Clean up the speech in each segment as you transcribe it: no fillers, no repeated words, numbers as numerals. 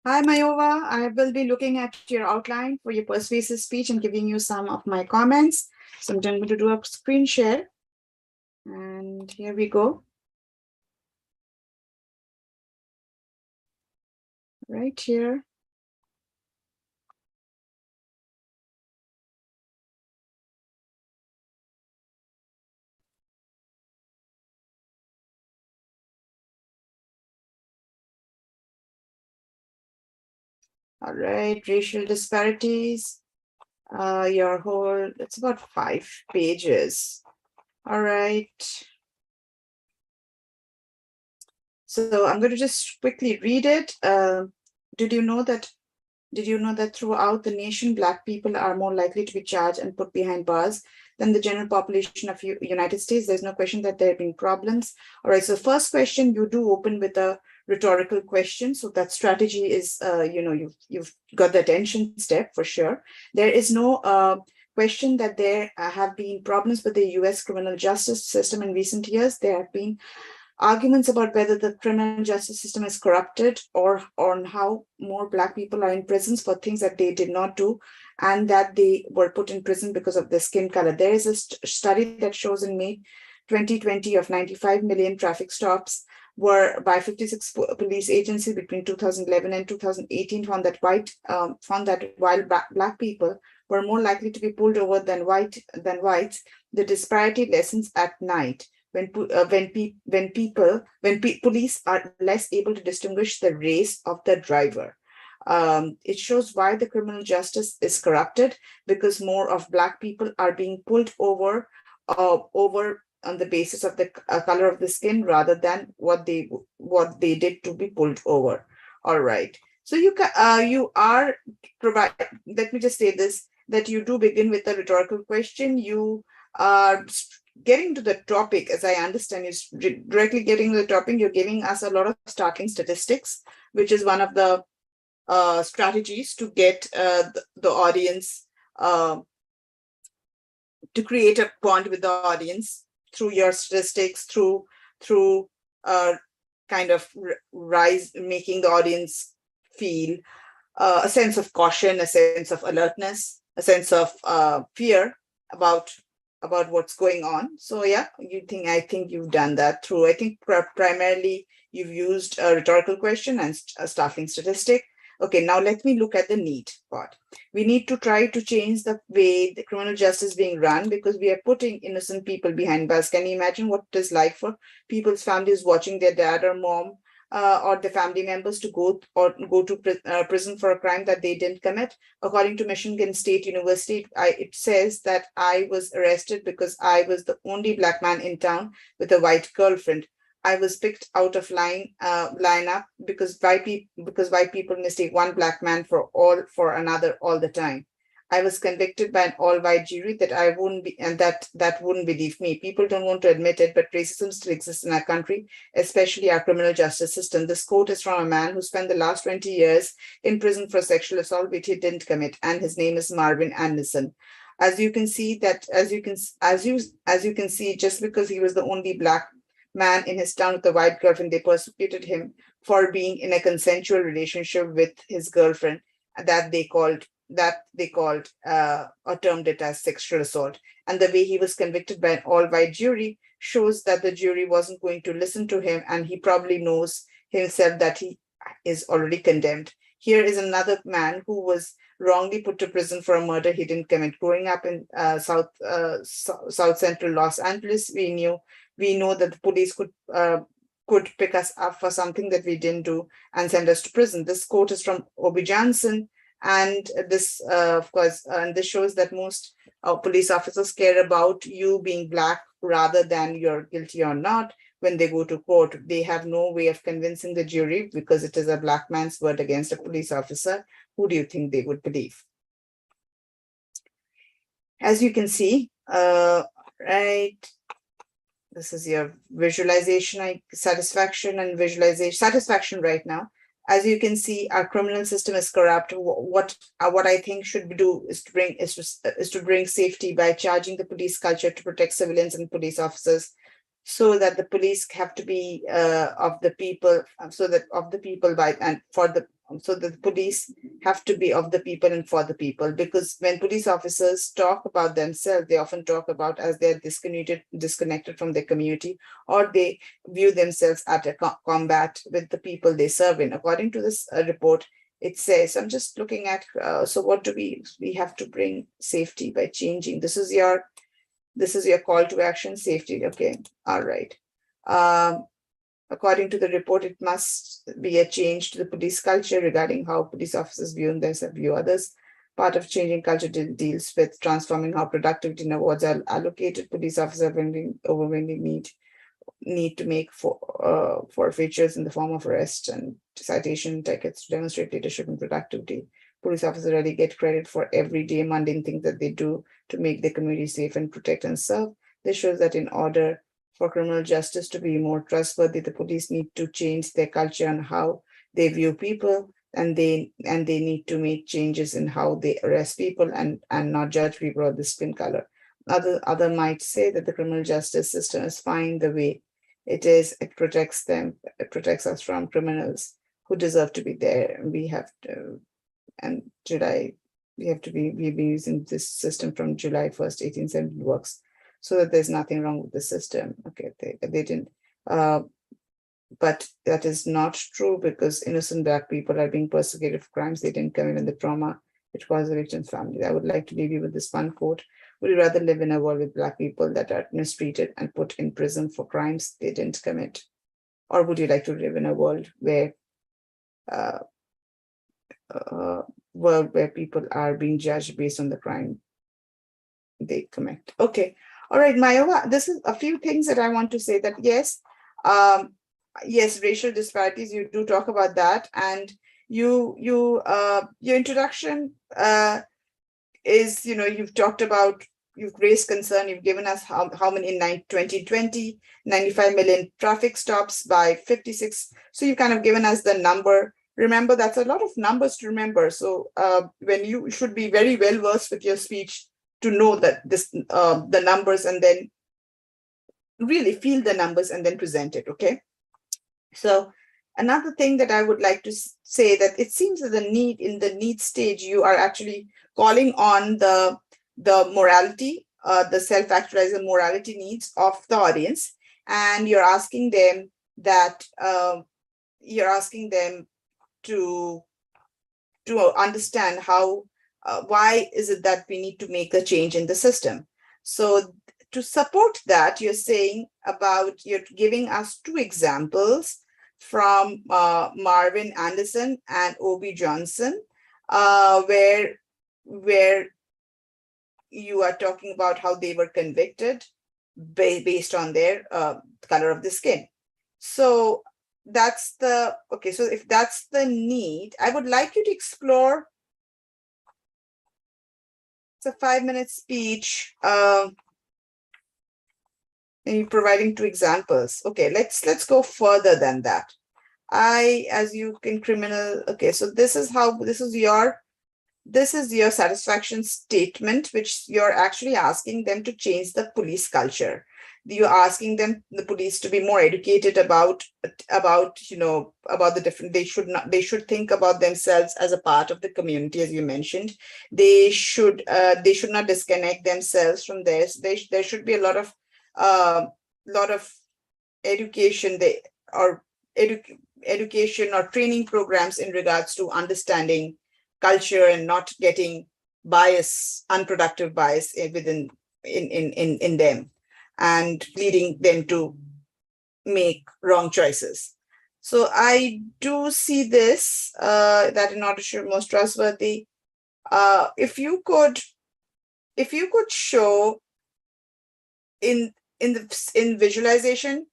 Hi, Mayova. I will be looking at your outline for your persuasive speech and giving you some of my comments. So I'm going to do a screen share. And here we go. Right here. All right, racial disparities. It's about 5 pages. All right. So I'm going to just quickly read it. Did you know that throughout the nation, Black people are more likely to be charged and put behind bars than the general population of United States? There's no question that there have been problems. All right, so first question, you do open with a rhetorical question. So that strategy is, you've got the attention step for sure. There is no question that there have been problems with the US criminal justice system in recent years. There have been arguments about whether the criminal justice system is corrupted or on how more Black people are in prisons for things that they did not do and that they were put in prison because of their skin color. There is a study that shows in May 2020 of 95 million traffic stops were by 56 police agencies between 2011 and 2018 found that while Black people were more likely to be pulled over than whites, the disparity lessens at night when police are less able to distinguish the race of the driver. It shows why the criminal justice is corrupted because more of Black people are being pulled over on the basis of the color of the skin rather than what they did to be pulled over. All right. So you are provide. Let me just say this, that you do begin with a rhetorical question. You are getting to the topic, as I understand, is directly getting to the topic. You're giving us a lot of startling statistics, which is one of the strategies to get the audience to create a bond with the audience through your statistics, through kind of making the audience feel a sense of caution, a sense of alertness, a sense of fear about what's going on. So yeah, I think you've done that through. I think primarily you've used a rhetorical question and a startling statistic. Okay, now let me look at the need part. We need to try to change the way the criminal justice is being run because we are putting innocent people behind bars. Can you imagine what it is like for people's families watching their dad or mom or the family members to go to prison for a crime that they didn't commit? According to Michigan State University, it says that I was arrested because I was the only Black man in town with a white girlfriend. I was picked out of lineup because white people mistake one Black man for another all the time. I was convicted by an all-white jury that I wouldn't be, and that wouldn't believe me. People don't want to admit it, but racism still exists in our country, especially our criminal justice system. This quote is from a man who spent the last 20 years in prison for sexual assault, which he didn't commit, and his name is Marvin Anderson. As you can see, just because he was the only Black man in his town with a white girlfriend, they persecuted him for being in a consensual relationship with his girlfriend that they called or termed it as sexual assault. And the way he was convicted by an all-white jury shows that the jury wasn't going to listen to him, and he probably knows himself that he is already condemned. Here is another man who was wrongly put to prison for a murder he didn't commit. Growing up in South Central Los Angeles, we know that the police could pick us up for something that we didn't do and send us to prison. This quote is from Obi Johnson, and this, of course, and this shows that most police officers care about you being Black rather than you're guilty or not. When they go to court, they have no way of convincing the jury because it is a Black man's word against a police officer. Who do you think they would believe? As you can see, right, this is your visualization, satisfaction satisfaction right now. As you can see, our criminal system is corrupt. What I think should do is to bring safety by charging the police culture to protect civilians and police officers, so that the police have to be of the people, by and for the so the police have to be of the people and for the people, because when police officers talk about themselves, they often talk about as they're disconnected from their community, or they view themselves at a combat with the people they serve in. According to this report, it says, I'm just looking at, so what do we have to bring safety by changing. This is your call to action, safety. Okay, all right. According to the report, it must be a change to the police culture regarding how police officers view themselves, view others. Part of changing culture deals with transforming how productivity and awards are allocated. Police officers overwhelmingly need to make forfeitures in the form of arrests and citation tickets to demonstrate leadership and productivity. Police officers really get credit for everyday mundane things that they do to make the community safe and protect and serve. This shows that in order for criminal justice to be more trustworthy, the police need to change their culture and how they view people, and they need to make changes in how they arrest people and not judge people on the skin color. Other might say that the criminal justice system is fine the way it is. It protects them. It protects us from criminals who deserve to be there. We have to, and July, we've been using this system from July 1st, 1870 works, so that there's nothing wrong with the system. Okay, they didn't, but that is not true, because innocent Black people are being persecuted for crimes they didn't commit, and the trauma which caused the victim's family. I would like to leave you with this one quote. Would you rather live in a world with Black people that are mistreated and put in prison for crimes they didn't commit? Or would you like to live in a world where people are being judged based on the crime they commit? Okay. All right, Mayova, this is a few things that I want to say. That yes, yes, racial disparities, you do talk about that, and your introduction is, you've talked about, you've raised concern, you've given us how many in 2020, 95 million traffic stops by 56. So you've kind of given us the number. Remember, that's a lot of numbers to remember. So when you should be very well versed with your speech to know that the numbers, and then really feel the numbers and then present it. Okay. So another thing that I would like to say, that it seems that in the need stage, you are actually calling on the morality, the self-actualizing morality needs of the audience, and you're asking them to understand how, why is it that we need to make a change in the system. So to support that, you're giving us two examples from Marvin Anderson and O.B. Johnson, where you are talking about how they were convicted based on their color of the skin. So that's okay. So if that's the need, I would like you to explore. It's a 5-minute speech. And you're providing two examples. Okay, let's go further than that. As you can criminal. Okay, so this is your satisfaction statement, which you're actually asking them to change the police culture. You're asking the police to be more educated about the different. They should think about themselves as a part of the community, as you mentioned. They should not disconnect themselves from this. There should be a lot of education education or training programs in regards to understanding culture and not getting unproductive bias within in them, and leading them to make wrong choices. So I do see this, that in order to be most trustworthy, if you could show in visualization,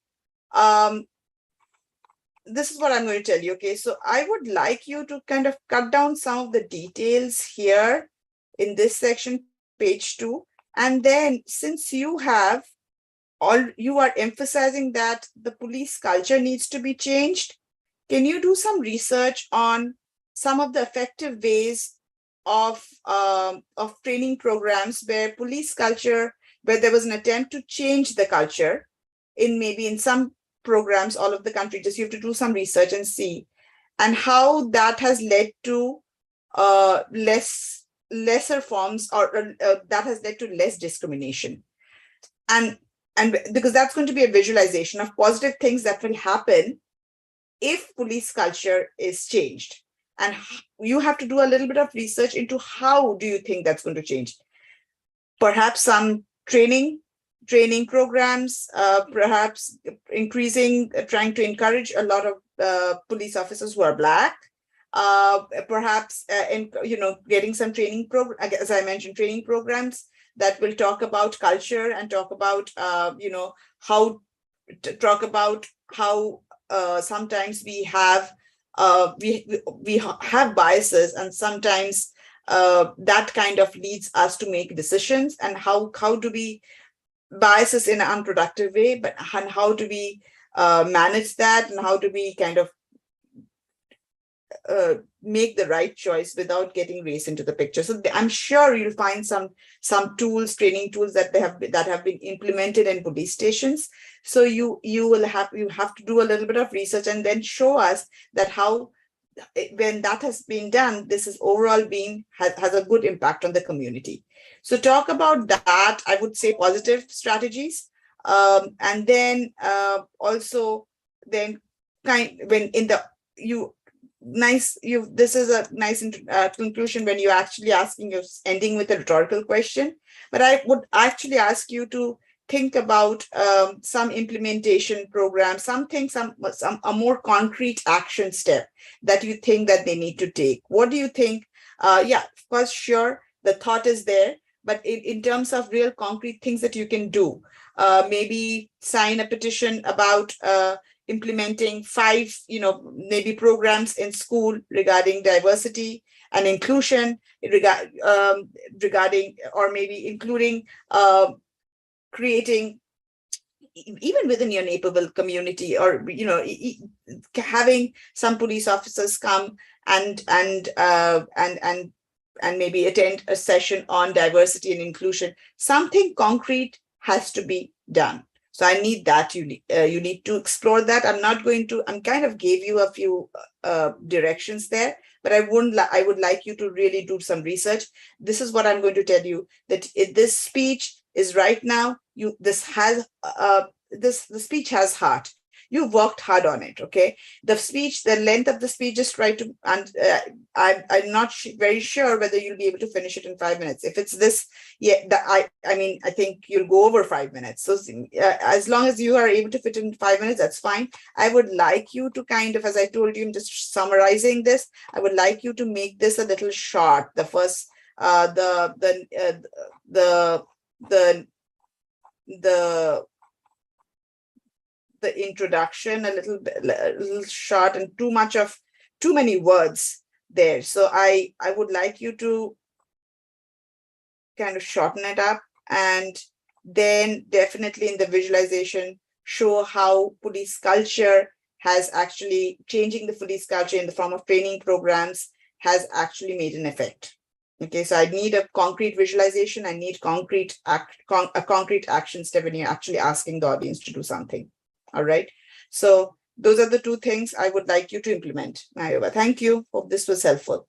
this is what I'm going to tell you. Okay, so I would like you to kind of cut down some of the details here in this section, page 2, and then since you are emphasizing that the police culture needs to be changed, can you do some research on some of the effective ways of training programs where police culture, where there was an attempt to change the culture in some programs all over the country? Just you have to do some research and see and how that has led to lesser forms, or that has led to less discrimination. And because that's going to be a visualization of positive things that will happen if police culture is changed. And you have to do a little bit of research into how do you think that's going to change. Perhaps some training programs, perhaps increasing, trying to encourage a lot of police officers who are Black, perhaps getting some training program, as I mentioned, training programs that will talk about culture and talk about how sometimes we have have biases, and sometimes that kind of leads us to make decisions, and how do we biases in an unproductive way, but and how do we manage that, and how do we kind of make the right choice without getting race into the picture. So I'm sure you'll find some tools, training tools that have been implemented in police stations. So you have to do a little bit of research and then show us that how, when that has been done, this is overall has a good impact on the community. So talk about that. I would say positive strategies, and then also then this is a nice conclusion when you're actually ending with a rhetorical question. But I would actually ask you to think about some implementation program, a more concrete action step that you think that they need to take. What do you think? Yeah, of course, sure, the thought is there, but in terms of real concrete things that you can do, maybe sign a petition about implementing 5, maybe programs in school regarding diversity and inclusion, regarding, or maybe including creating, even within your Naperville community, or having some police officers come and maybe attend a session on diversity and inclusion. Something concrete has to be done. So I need that. You need to explore that. I'm kind of gave you a few directions there, but I would like you to really do some research. This is what I'm going to tell you, that this speech is right now, the speech has heart. You've worked hard on it, okay? The speech, the length of the speech, just try to, and I'm not very sure whether you'll be able to finish it in 5 minutes. If it's this, I think you'll go over 5 minutes. So as long as you are able to fit in 5 minutes, that's fine. I would like you to kind of, as I told you, I'm just summarizing this. I would like you to make this a little short. The first, the introduction a little short, and too many words there. So I would like you to kind of shorten it up, and then definitely in the visualization show how police culture has actually changing the police culture in the form of training programs has actually made an effect. Okay, so I need a concrete visualization. I need a concrete action step when you're actually asking the audience to do something. All right. So those are the 2 things I would like you to implement. Mayuba, thank you. Hope this was helpful.